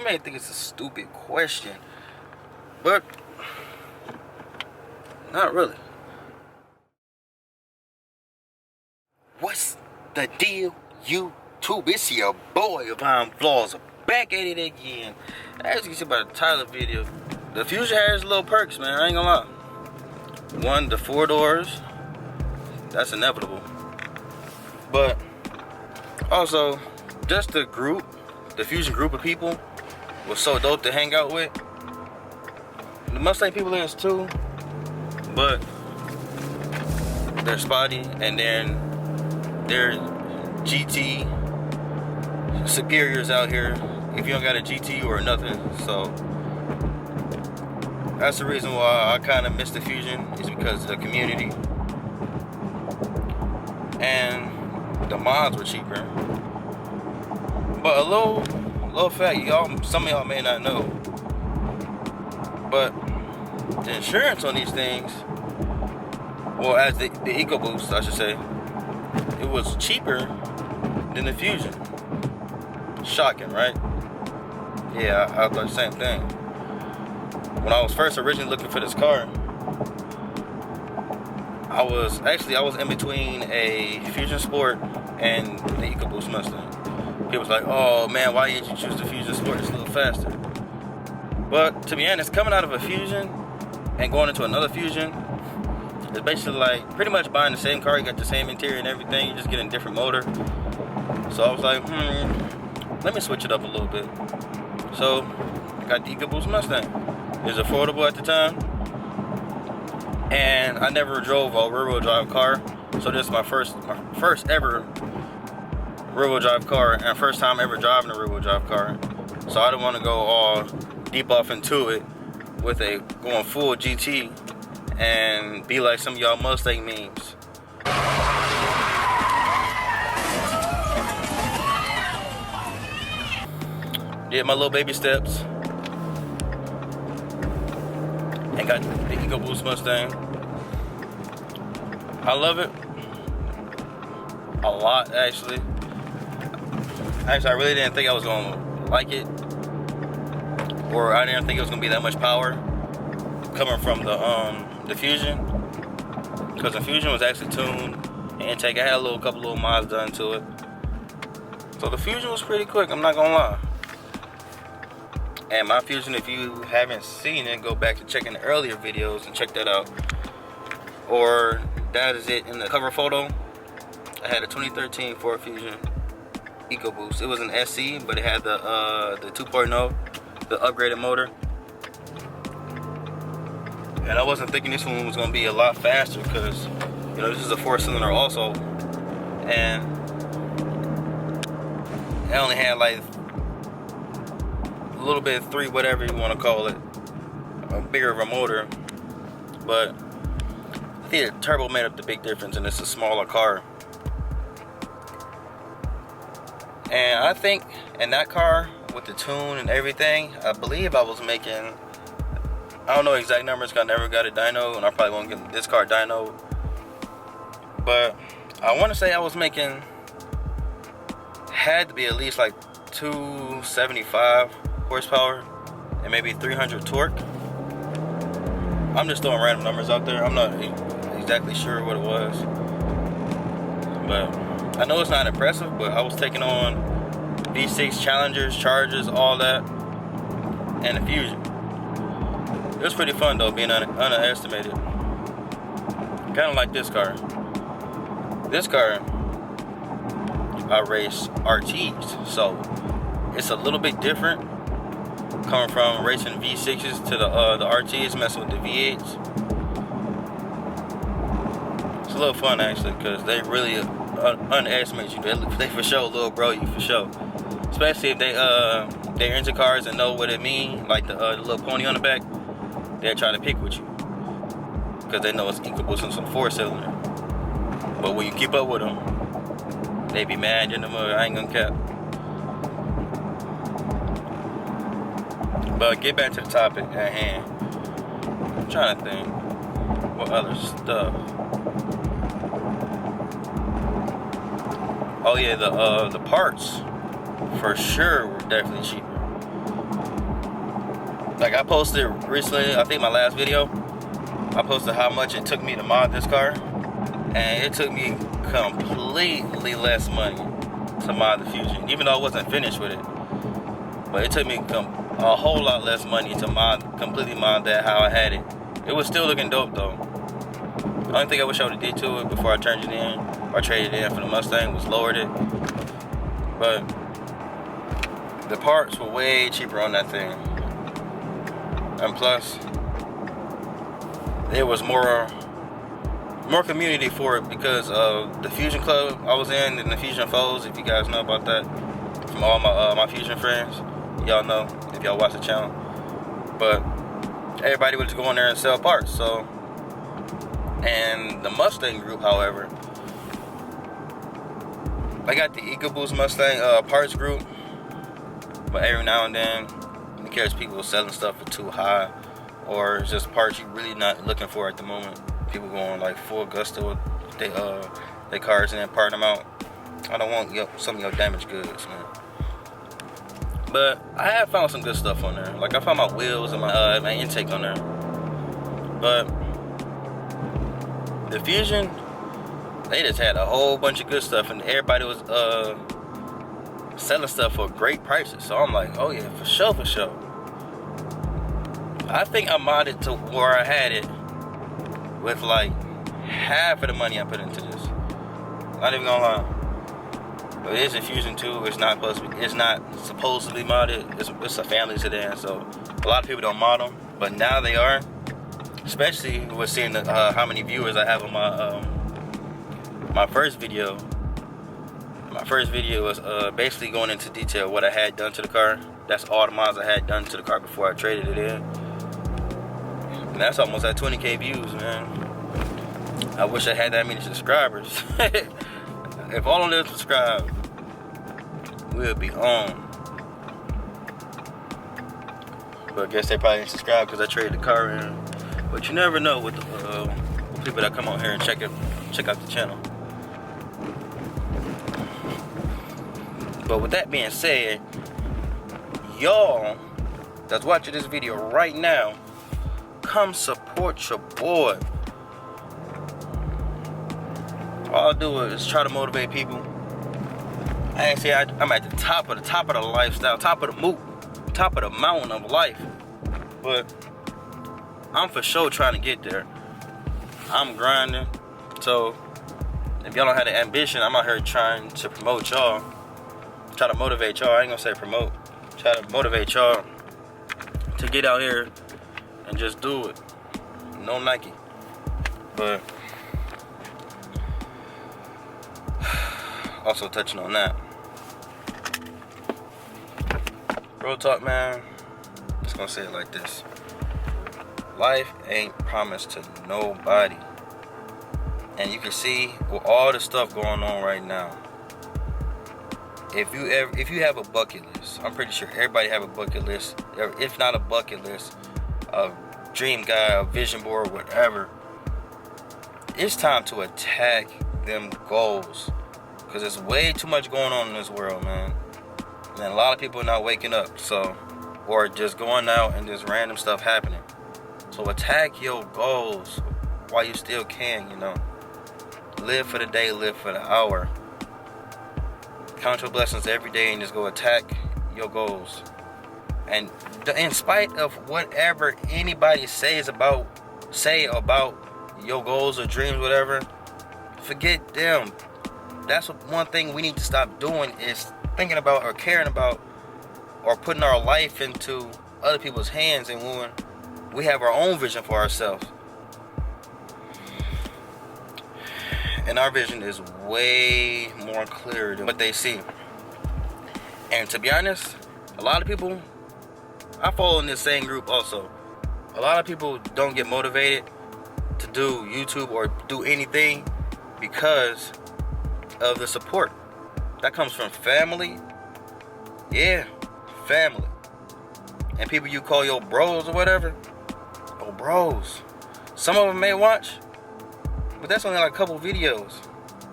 may think it's a stupid question, but not really. What's the deal, YouTube? It's your boy Divine Flaws back at it again. As you can see by the title of the video, the Fusion has little perks, man. I ain't gonna lie. One, the 4 doors. That's inevitable. But also, just the group, the Fusion group of people was so dope to hang out with. The Mustang people is too, but they're spotty, and then they're GT superiors out here if you don't got a GT or nothing. So that's the reason why I kind of miss the Fusion, is because of the community, and the mods were cheaper. But a little fact, y'all, some of y'all may not know, but the insurance on these things, well, as the Ecoboost, I should say, it was cheaper than the Fusion. Shocking, right? Yeah, I thought the same thing. When I was first originally looking for this car, I was in between a Fusion Sport and the Ecoboost Mustang. It was like, oh man, why didn't you choose the Fusion Sport? It's a little faster. But to be honest, coming out of a Fusion and going into another Fusion, it's basically like pretty much buying the same car. You got the same interior and everything, you're just getting a different motor. So I was like, let me switch it up a little bit. So I got the Ecoboost Mustang. It was affordable at the time, and I never drove a rear-wheel drive car, so this is my first ever rear-wheel drive car, and first time ever driving a rear-wheel drive car. So I didn't want to go all deep off into it with going full GT and be like some of y'all Mustang memes. Did my little baby steps and got the Ecoboost Mustang. I love it a lot, actually. I really didn't think I was gonna like it, or I didn't think it was gonna be that much power coming from the Fusion, because the Fusion was actually tuned and intake. I had a couple little mods done to it, so the Fusion was pretty quick, I'm not gonna lie. And my Fusion, if you haven't seen it, go back to checking the earlier videos and check that out. Or that is it in the cover photo. I had a 2013 Ford Fusion Ecoboost. It was an SC, but it had the 2.0, the upgraded motor. And I wasn't thinking this one was gonna be a lot faster, because you know, this is a 4-cylinder also, and I only had like a little bit of 3, whatever you want to call it, a bigger of a motor. But I think the turbo made up the big difference, and it's a smaller car. And I think in that car, with the tune and everything, I believe I was making, I don't know exact numbers because I never got a dyno, and I probably won't get this car dyno, but I want to say I was making, had to be at least like 275 horsepower and maybe 300 torque. I'm just throwing random numbers out there. I'm not exactly sure what it was, but I know it's not impressive. But I was taking on V6 Challengers, Chargers, all that, and the Fusion. It was pretty fun though, being underestimated. Kind of like this car. This car, I race RTs, so it's a little bit different. Coming from racing V6s to the RTs, messing with the V8s. It's a little fun actually, because they really underestimate you. They for sure little bro you for sure. Especially if they're into cars and know what it means, like the little pony on the back. They'll try to pick with you, because they know it's Ecoboost and some 4-cylinder. But when you keep up with them, they be mad in the mud. I ain't gonna cap. But get back to the topic at hand. I'm trying to think what other stuff. Oh yeah, the parts for sure were definitely cheaper. Like I posted recently, I think my last video, I posted how much it took me to mod this car, and it took me completely less money to mod the Fusion, even though I wasn't finished with it. But it took me a whole lot less money to completely mod that how I had it. It was still looking dope though. The only thing I wish I would have did to it before I turned it in or traded it in for the Mustang was lowered it. But the parts were way cheaper on that thing. And plus, there was more community for it because of the Fusion Club I was in and the Fusion Foes, if you guys know about that, from all my Fusion friends. Y'all know if y'all watch the channel. But everybody would just go in there and sell parts. So, and the Mustang group, however, I got the Ecoboost Mustang parts group, but every now and then you catch people selling stuff for too high, or it's just parts you really not looking for at the moment. People going like full gusto with their cars and then parting them out. I don't want some of your damaged goods, man. But I have found some good stuff on there. Like I found my wheels and my intake on there. But the Fusion, they just had a whole bunch of good stuff, and everybody was selling stuff for great prices. So I'm like, oh yeah, for sure, for sure. I think I modded to where I had it with like half of the money I put into this. Not even gonna lie. But it is a Fusion too. It's not supposed to be modded. It's a family sedan, so a lot of people don't mod them, but now they are. Especially with seeing how many viewers I have on my first video. My first video was basically going into detail what I had done to the car. That's all the mods I had done to the car before I traded it in. And that's almost at 20K views, man. I wish I had that many subscribers. If all of them subscribe, we'll be on. But I guess they probably didn't subscribe because I traded the car in. But you never know with the people that come on here and check out the channel. But with that being said, y'all that's watching this video right now, come support your boy. All I do is try to motivate people. I ain't say I'm at the top of the lifestyle, top of the mountain of life, but I'm for sure trying to get there. I'm grinding. So if y'all don't have the ambition, I'm out here trying to promote y'all, try to motivate y'all. I ain't gonna say promote, try to motivate y'all to get out here and just do it. No Nike, but also touching on that, real talk, man. Just gonna say it like this: life ain't promised to nobody, and you can see with all the stuff going on right now. If you have a bucket list, I'm pretty sure everybody have a bucket list. If not a bucket list, a dream guy, a vision board, whatever. It's time to attack them goals. Because there's way too much going on in this world, man. And a lot of people are not waking up, so, or just going out and just random stuff happening. So attack your goals while you still can, you know. Live for the day, live for the hour. Count your blessings every day and just go attack your goals. And in spite of whatever anybody says about your goals or dreams, whatever, forget them. That's one thing we need to stop doing, is thinking about or caring about or putting our life into other people's hands, and when we have our own vision for ourselves. And our vision is way more clear than what they see. And to be honest, a lot of people, I follow in this same group also. A lot of people don't get motivated to do YouTube or do anything because of the support that comes from family. Yeah, family. And people you call your bros or whatever. Your bros. Some of them may watch, but that's only like a couple videos.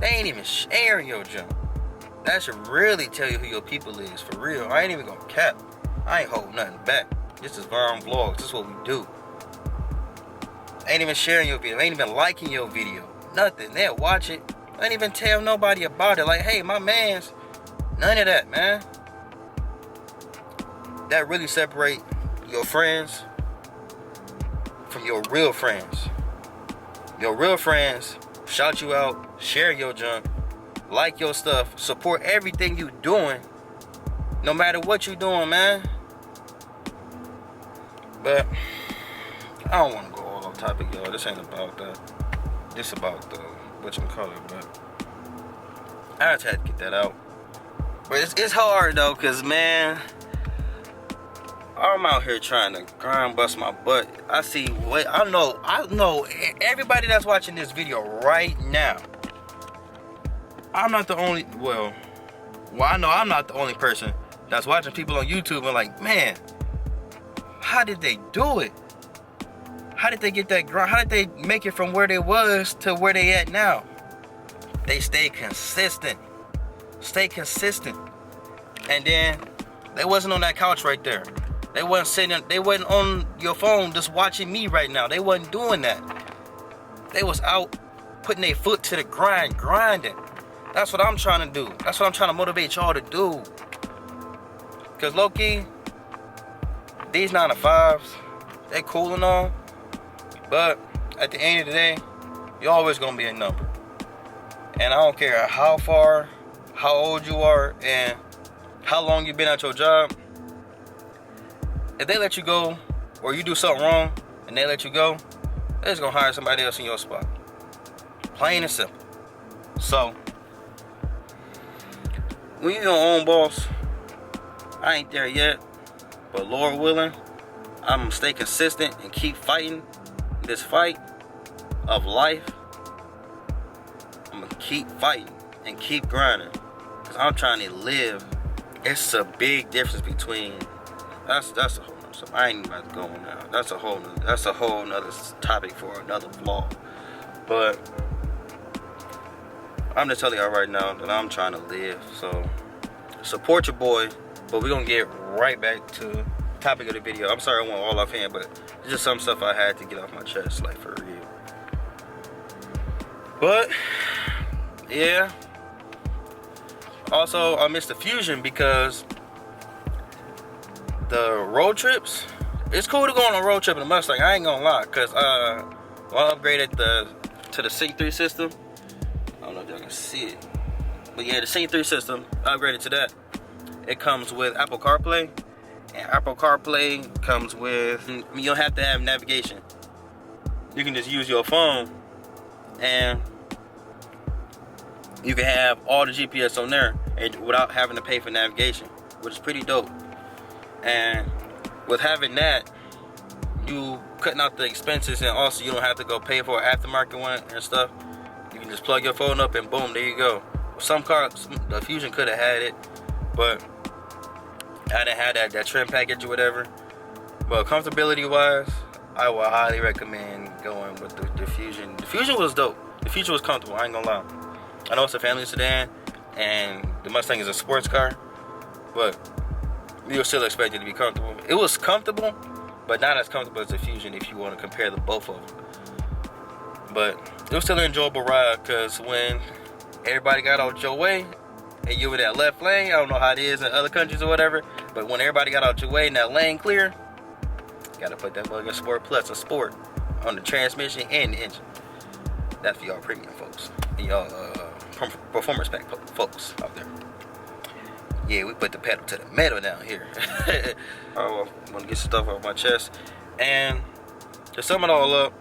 They ain't even sharing your junk. That should really tell you who your people is, for real. I ain't even gonna cap. I ain't holding nothing back. This is Vaughn Vlogs. This is what we do. Ain't even sharing your video. Ain't even liking your video. Nothing. They'll watch it. Ain't even tell nobody about it. Like, hey, my man's. None of that, man. That really separate your friends from your real friends. Your real friends shout you out, share your junk, like your stuff, support everything you doing, no matter what you doing, man. But I don't want to go all off topic, y'all. This ain't about that. This about the whatchamacallit, but I just had to get that out. But it's hard though, cause man, I'm out here trying to grind, bust my butt. I see what I know everybody that's watching this video right now. I'm not the only I know I'm not the only person that's watching people on YouTube and like, man, how did they do it? How did they get that grind? How did they make it from where they was to where they at now? They stay consistent. Stay consistent. And then they wasn't on that couch right there. They wasn't on your phone just watching me right now. They wasn't doing that. They was out putting their foot to the grind, grinding. That's what I'm trying to do. That's what I'm trying to motivate y'all to do. Cause low-key, these 9 to 5s, they cool and all. But at the end of the day, you're always gonna be a number. And I don't care how far, how old you are, and how long you've been at your job. If they let you go, or you do something wrong, and they let you go, they're just gonna hire somebody else in your spot. Plain and simple. So, when you're your own boss, I ain't there yet, but Lord willing, I'm gonna stay consistent and keep fighting this fight of life. I'm gonna keep fighting and keep grinding, because I'm trying to live. It's a big difference between that's a whole nother stuff. I ain't about to go on now. That's a whole nother topic for another vlog. But I'm just telling y'all right now that I'm trying to live. So support your boy. But we're gonna get right back to the topic of the video. I'm sorry I went all off hand, but it's just some stuff I had to get off my chest, like for real. But yeah. Also, I missed the Fusion because the road trips, it's cool to go on a road trip in a Mustang, I ain't gonna lie, because I upgraded to the C3 system. I don't know if y'all can see it, but yeah, the C3 system, I upgraded to that. It comes with Apple CarPlay, and Apple CarPlay comes with, you don't have to have navigation. You can just use your phone, and you can have all the GPS on there and without having to pay for navigation, which is pretty dope. And with having that, you cutting out the expenses, and also you don't have to go pay for an aftermarket one and stuff. You can just plug your phone up and boom, there you go. Some cars, the Fusion could have had it, but I didn't have that trim package or whatever. But comfortability wise, I would highly recommend going with the Fusion. The Fusion was dope. The Fusion was comfortable, I ain't gonna lie. I know it's a family sedan and the Mustang is a sports car, but you'll still expect it to be comfortable. It was comfortable, but not as comfortable as the Fusion if you want to compare the both of them. But it was still an enjoyable ride, because when everybody got out your way and you were in that left lane, I don't know how it is in other countries or whatever, but when everybody got out your way and that lane clear, you gotta put that mug in Sport Plus, a Sport, on the transmission and the engine. That's for y'all premium folks and y'all performance pack folks out there. Yeah, we put the pedal to the metal down here. I want to get some stuff off my chest. And to sum it all up,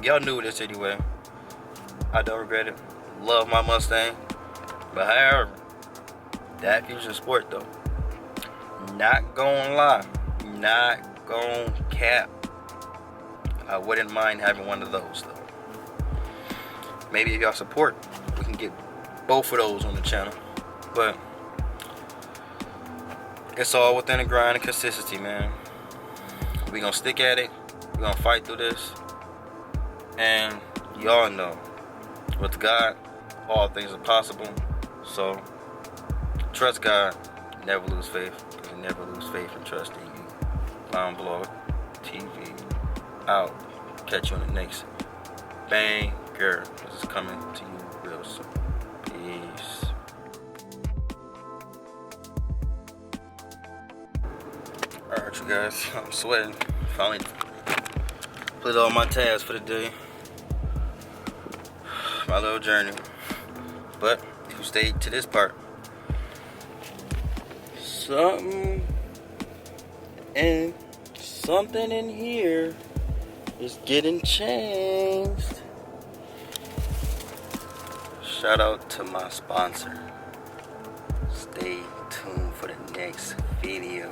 y'all knew this anyway. I don't regret it. Love my Mustang. But however, that Fusion Sport though, not gonna lie, not gonna cap, I wouldn't mind having one of those though. Maybe if y'all support, we can get both of those on the channel. But it's all within the grind and consistency, man. We gonna stick at it. We gonna fight through this. And y'all know, with God, all things are possible. So trust God, never lose faith, because you never lose faith and trust in you. Blog TV out. Catch you on the next banger. This is coming to you real soon. Peace. Alright, you guys, I'm sweating. Finally put all my tabs for the day. My little journey. But if you stayed to this part, something in here is getting changed. Shout out to my sponsor. Stay tuned for the next video.